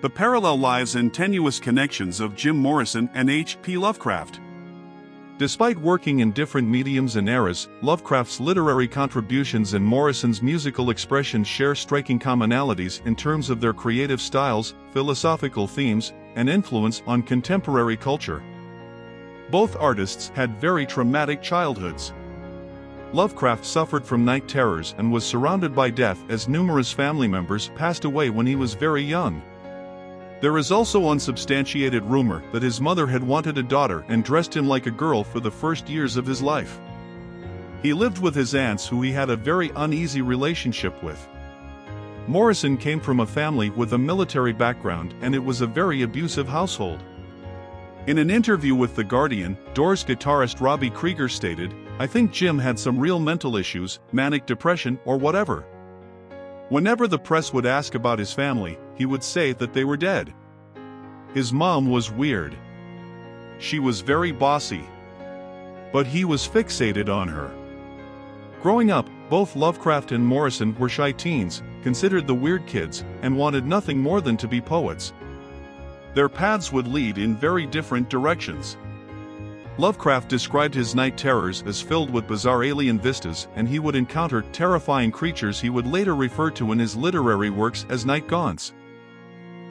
The parallel lives and tenuous connections of Jim Morrison and H.P. Lovecraft. Despite working in different mediums and eras, Lovecraft's literary contributions and Morrison's musical expressions share striking commonalities in terms of their creative styles, philosophical themes, and influence on contemporary culture. Both artists had very traumatic childhoods. Lovecraft suffered from night terrors and was surrounded by death as numerous family members passed away when he was very young. There is also unsubstantiated rumor that his mother had wanted a daughter and dressed him like a girl for the first years of his life. He lived with his aunts who he had a very uneasy relationship with. Morrison came from a family with a military background and it was a very abusive household. In an interview with The Guardian, Doors guitarist Robbie Krieger stated, "I think Jim had some real mental issues, manic depression or whatever. Whenever the press would ask about his family, he would say that they were dead. His mom was weird. She was very bossy. But he was fixated on her." Growing up, both Lovecraft and Morrison were shy teens, considered the weird kids, and wanted nothing more than to be poets. Their paths would lead in very different directions. Lovecraft described his night terrors as filled with bizarre alien vistas, and he would encounter terrifying creatures he would later refer to in his literary works as night gaunts.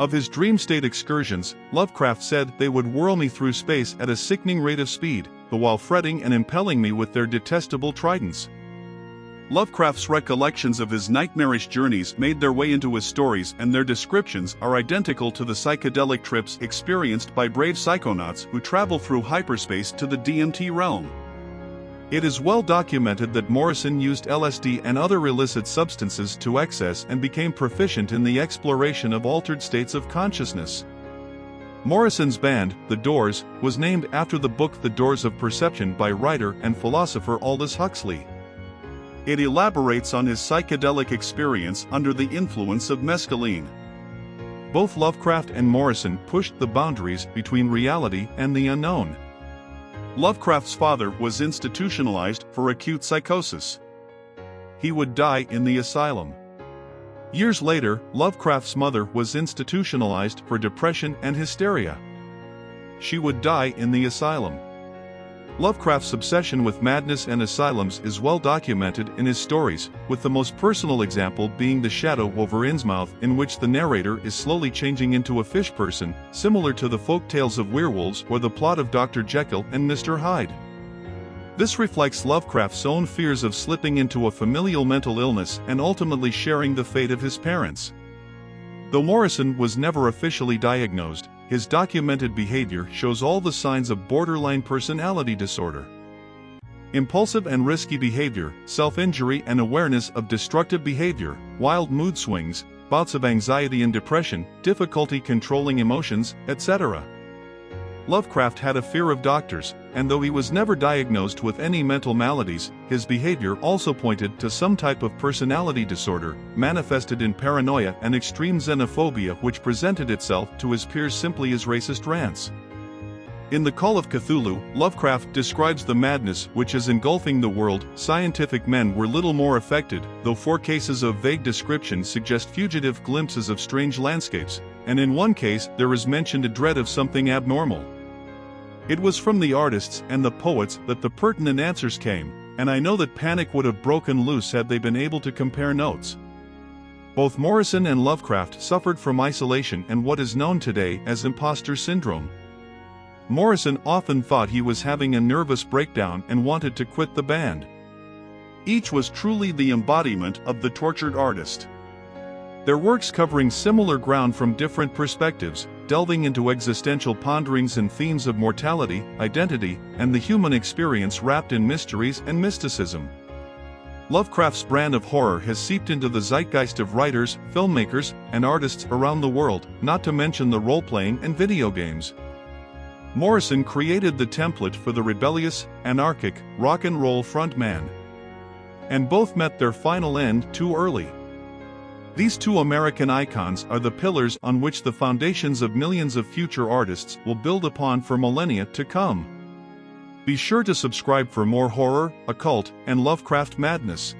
Of his dream state excursions, Lovecraft said, "They would whirl me through space at a sickening rate of speed, the while fretting and impelling me with their detestable tridents." Lovecraft's recollections of his nightmarish journeys made their way into his stories, and their descriptions are identical to the psychedelic trips experienced by brave psychonauts who travel through hyperspace to the DMT realm. It is well documented that Morrison used LSD and other illicit substances to excess and became proficient in the exploration of altered states of consciousness. Morrison's band, The Doors, was named after the book The Doors of Perception by writer and philosopher Aldous Huxley. It elaborates on his psychedelic experience under the influence of mescaline. Both Lovecraft and Morrison pushed the boundaries between reality and the unknown. Lovecraft's father was institutionalized for acute psychosis. He would die in the asylum. Years later, Lovecraft's mother was institutionalized for depression and hysteria. She would die in the asylum. Lovecraft's obsession with madness and asylums is well documented in his stories, with the most personal example being The Shadow over Innsmouth, in which the narrator is slowly changing into a fish person, similar to the folk tales of werewolves or the plot of Dr. Jekyll and Mr. Hyde. This reflects Lovecraft's own fears of slipping into a familial mental illness and ultimately sharing the fate of his parents. Though Morrison was never officially diagnosed, his documented behavior shows all the signs of borderline personality disorder. Impulsive and risky behavior, self-injury and awareness of destructive behavior, wild mood swings, bouts of anxiety and depression, difficulty controlling emotions, etc. Lovecraft had a fear of doctors, and though he was never diagnosed with any mental maladies, his behavior also pointed to some type of personality disorder, manifested in paranoia and extreme xenophobia, which presented itself to his peers simply as racist rants. In The Call of Cthulhu, Lovecraft describes the madness which is engulfing the world. Scientific men were little more affected, though 4 cases of vague description suggest fugitive glimpses of strange landscapes, and in one case there is mentioned a dread of something abnormal. It was from the artists and the poets that the pertinent answers came, and I know that panic would have broken loose had they been able to compare notes. Both Morrison and Lovecraft suffered from isolation and what is known today as imposter syndrome. Morrison often thought he was having a nervous breakdown and wanted to quit the band. Each was truly the embodiment of the tortured artist. Their works covering similar ground from different perspectives, delving into existential ponderings and themes of mortality, identity, and the human experience wrapped in mysteries and mysticism. Lovecraft's brand of horror has seeped into the zeitgeist of writers, filmmakers, and artists around the world, not to mention the role-playing and video games. Morrison created the template for the rebellious, anarchic, rock and roll frontman. And both met their final end too early. These 2 American icons are the pillars on which the foundations of millions of future artists will build upon for millennia to come. Be sure to subscribe for more horror, occult, and Lovecraft madness.